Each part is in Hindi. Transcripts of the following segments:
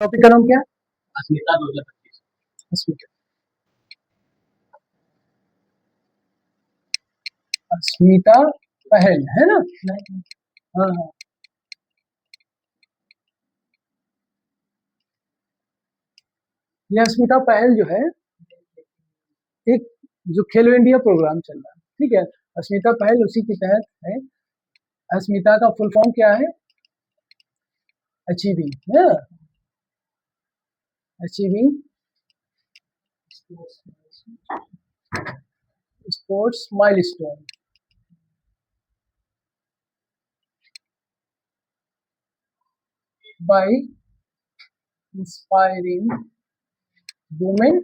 टॉपिक का नाम क्या है? अस्मिता 2025। अस्मिता अस्मिता पहल है ना? हाँ हाँ। ये अस्मिता पहल जो है एक जो खेलो इंडिया प्रोग्राम चल रहा है, ठीक है। अस्मिता पहल उसी के तहत है। अस्मिता का फुल फॉर्म क्या है? अचीविंग है, achieving sports milestone by inspiring women.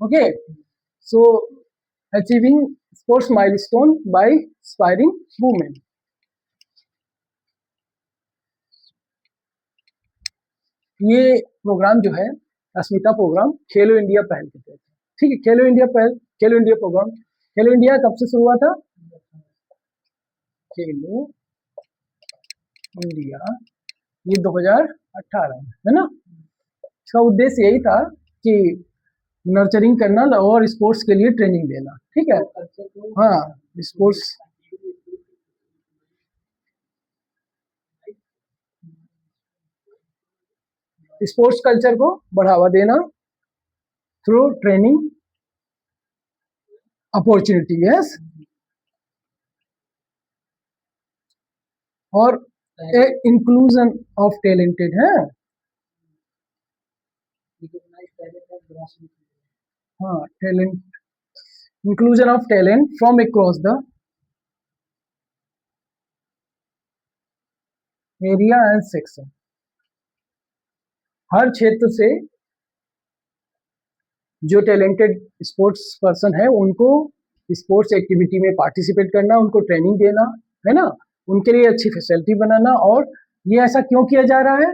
Okay, so achieving sports milestone by inspiring women. ये प्रोग्राम जो है अस्मिता प्रोग्राम खेलो इंडिया पहल के तहत, ठीक है। खेलो इंडिया पहल, खेलो इंडिया प्रोग्राम, खेलो इंडिया कब से शुरू हुआ था? खेलो इंडिया ये 2018 में है ना। इसका उद्देश्य यही था कि नर्चरिंग करना और स्पोर्ट्स के लिए ट्रेनिंग देना, ठीक है। हाँ, स्पोर्ट्स स्पोर्ट्स कल्चर को बढ़ावा देना थ्रू ट्रेनिंग अपॉर्चुनिटी, यस। और इंक्लूजन ऑफ टैलेंटेड है, हाँ talent, inclusion of talent from across the area and section. हर क्षेत्र से जो टैलेंटेड स्पोर्ट्स पर्सन है उनको स्पोर्ट्स एक्टिविटी में पार्टिसिपेट करना, उनको ट्रेनिंग देना, है ना, उनके लिए अच्छी फैसिलिटी बनाना। और ये ऐसा क्यों किया जा रहा है?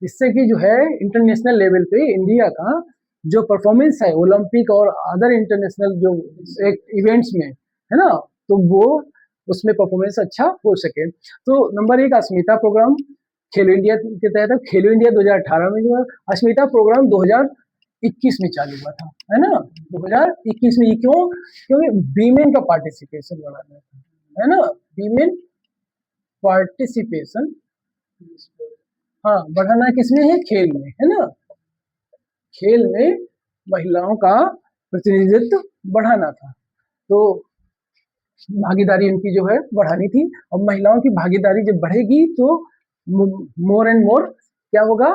इससे कि जो है इंटरनेशनल लेवल पे इंडिया का जो परफॉर्मेंस है ओलंपिक और अदर इंटरनेशनल जो इवेंट्स में, है ना, तो वो उसमें परफॉर्मेंस अच्छा हो सके। तो नंबर एक अस्मिता प्रोग्राम खेलो इंडिया के तहत, खेलो इंडिया 2018 में जो है अस्मिता प्रोग्राम 2021 में चालू हुआ था, है ना। 2021 में, क्यों? क्योंकि वीमेन का पार्टिसिपेशन बढ़ाना है ना, वीमेन पार्टिसिपेशन, हाँ बढ़ाना किसमें है? खेल में, है ना। खेल में महिलाओं का प्रतिनिधित्व बढ़ाना था, तो भागीदारी उनकी जो है बढ़ानी थी। और महिलाओं की भागीदारी जब बढ़ेगी तो मोर एंड मोर क्या होगा?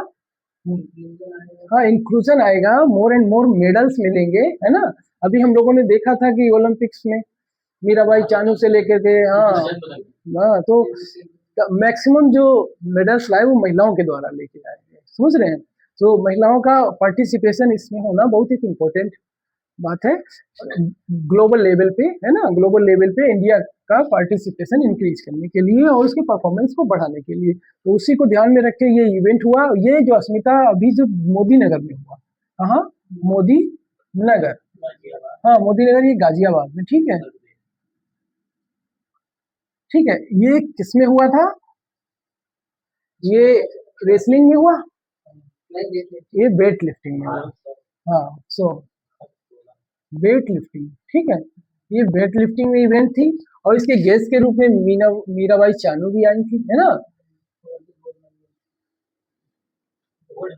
हाँ, इंक्लूजन आएगा, मोर एंड मोर मेडल्स मिलेंगे, है ना। अभी हम लोगों ने देखा था कि ओलंपिक्स में मीराबाई चानू से लेकर के, हाँ तो मैक्सिमम जो मेडल्स लाए वो महिलाओं के द्वारा लेके आए हैं, समझ रहे हैं। तो महिलाओं का पार्टिसिपेशन इसमें होना बहुत ही इम्पोर्टेंट बात है। ग्लोबल लेवल पे, है ना, ग्लोबल लेवल पे इंडिया का पार्टिसिपेशन इंक्रीज करने के लिए और उसके परफॉर्मेंस को बढ़ाने के लिए, तो उसी को ध्यान में रख के ये इवेंट हुआ। ये जो अस्मिता अभी जो मोदी नगर में हुआ, कहाँ? मोदी नगर, हाँ मोदी नगर, ये गाजियाबाद में, ठीक है। ठीक है, ये किस में हुआ था? ये रेसलिंग में हुआ, ये वेट लिफ्टिंग में हुआ। हाँ, सो वेट लिफ्टिंग, ठीक है। ये वेट लिफ्टिंग में इवेंट थी और इसके गेस्ट के रूप में मीराबाई चानू भी आई थी, है ना।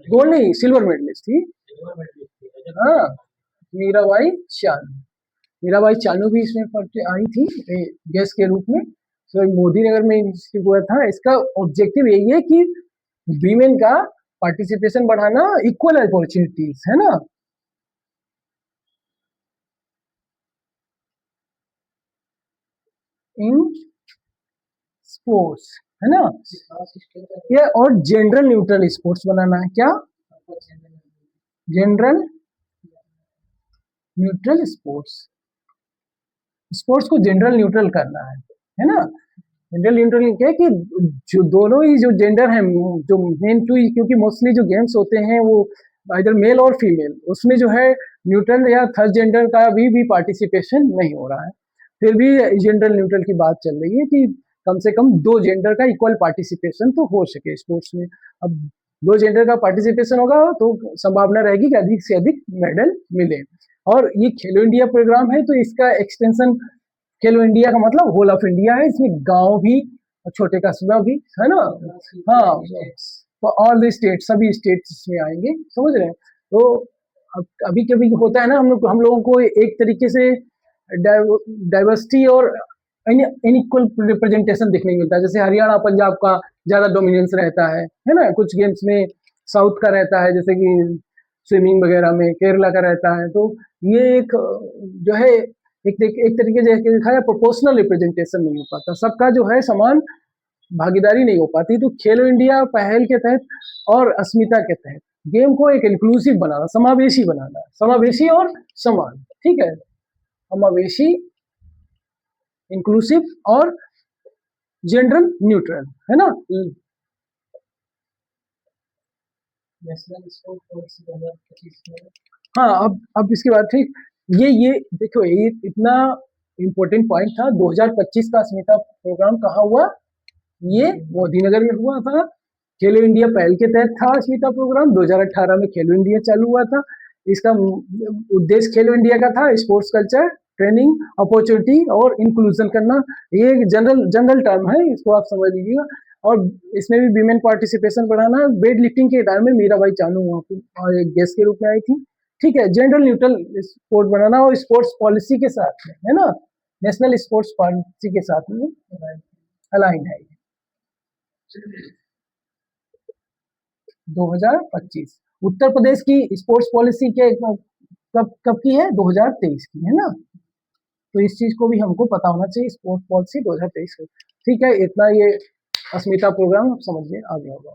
गोल्ड नहीं, सिल्वर मेडलिस्ट थी, हाँ मीराबाई चानू। मीराबाई चानू भी इसमें आई थी गेस्ट के रूप में। तो मोदी नगर में हुआ था। इसका ऑब्जेक्टिव यही है कि वीमेन का पार्टिसिपेशन बढ़ाना, इक्वल अपॉर्चुनिटीज, है ना। इन स्पोर्ट्स, है ना, ये और जनरल न्यूट्रल स्पोर्ट्स बनाना है, क्या? जनरल न्यूट्रल स्पोर्ट्स, स्पोर्ट्स को जनरल न्यूट्रल करना है ना। जनरल न्यूट्रल क्या है कि जो दोनों ही जो जेंडर हैं, जो मेन टू, क्योंकि मोस्टली जो गेम्स होते हैं वो इधर मेल और फीमेल, उसमें जो है न्यूट्रल या थर्ड जेंडर का भी पार्टिसिपेशन नहीं हो रहा है। फिर भी जनरल न्यूट्रल की बात चल रही है कि कम से कम 2 जेंडर का इक्वल पार्टिसिपेशन तो हो सके स्पोर्ट्स में। अब 2 जेंडर का पार्टिसिपेशन होगा तो संभावना रहेगी कि अधिक से अधिक मेडल मिले। और ये खेलो इंडिया प्रोग्राम है तो इसका एक्सटेंशन, खेलो इंडिया का मतलब होल ऑफ इंडिया है, इसमें गांव भी छोटे कस्बा भी है ना। हाँ, ऑल द स्टेट, सभी स्टेट्स में आएंगे, समझ रहे हैं। तो अभी कभी होता है ना, हम लोगों को एक तरीके से डाइवर्सिटी और इनइक्वल रिप्रेजेंटेशन देखने को मिलता है। जैसे हरियाणा पंजाब का ज्यादा डोमिनेंस रहता है ना, कुछ गेम्स में साउथ का रहता है, जैसे कि स्विमिंग वगैरह में केरला का रहता है। तो ये एक जो है एक तरीके से देखा जाए प्रोपोर्शनल रिप्रेजेंटेशन नहीं हो पाता, सबका जो है समान भागीदारी नहीं हो पाती। तो खेलो इंडिया पहल के तहत और अस्मिता के तहत गेम को एक इंक्लूसिव बनाना, समावेशी बनाना, समावेशी और समान, ठीक है, समावेशी, इंक्लूसिव और जेंडर न्यूट्रल, है ना। National sport policy. हाँ, अब इसके बाद ठीक, ये देखो, ये इतना इम्पोर्टेंट पॉइंट था। 2025 का अस्मिता प्रोग्राम कहाँ हुआ? ये मोदीनगर में हुआ था। खेलो इंडिया पहल के तहत था अस्मिता प्रोग्राम। 2018 में खेलो इंडिया चालू हुआ था। इसका उद्देश्य खेलो इंडिया का था स्पोर्ट्स कल्चर, ट्रेनिंग, अपॉर्चुनिटी और इंक्लूजन करना। ये एक जनरल टर्म है, इसको आप समझ लीजिएगा। और इसमें भी वीमेन पार्टिसिपेशन बढ़ाना। वेट लिफ्टिंग के इदारे में मीराबाई चानू वहाँ एक गेस्ट के रूप में आई थी, ठीक है। जेंडर न्यूट्रल स्पोर्ट बनाना और स्पोर्ट्स पॉलिसी के साथ में, है ना, नेशनल स्पोर्ट्स पॉलिसी के साथ में अलाइन है। 2025 उत्तर प्रदेश की स्पोर्ट्स पॉलिसी के कब की है? 2023 की, है ना। तो इस चीज को भी हमको पता होना चाहिए, स्पोर्ट्स पॉलिसी 2023 की, ठीक है। इतना ये अस्मिता प्रोग्राम आप समझिए, आगे होगा।